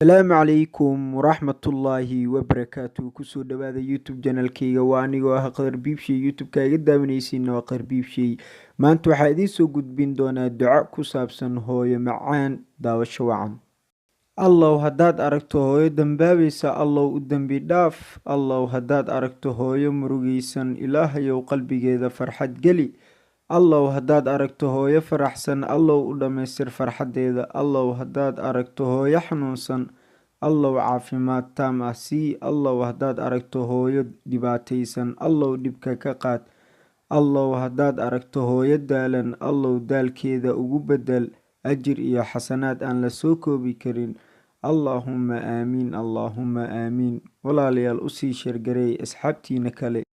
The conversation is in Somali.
السلام عليكم ورحمة الله وبركاته كسو دوادا يوتيوب جانل كيغا وانيغو قدر بيبشي يوتيوب كايغا داونيسين وقر بيبشي maanta waxaa idiin soo gudbin doonaa duco ku saabsan hooyo macaan daawasho wacan allow haddaad aragto hooyo dambaabaysa allow u dembi dhaaf allow haddaad aragto hooyo murugaysan ilaahayow qalbigeeda farxad geli allow haddaad aragto hooyo faraxsan allow u dhammaystir farxaddeeda allow haddaad aragto hooyo xanuunsan allow caafimaad taam ah sii allow haddaad aragto hooyo dhibaataysan allow dhibka ka qaad allow haddaad aragto hooyo daalan allow daalkeeda ugu bedel ajir iyo xasanaad aan la soo koobi karin allaahumma aamiin walaalayaal usii sheergareey asxaabtiina kale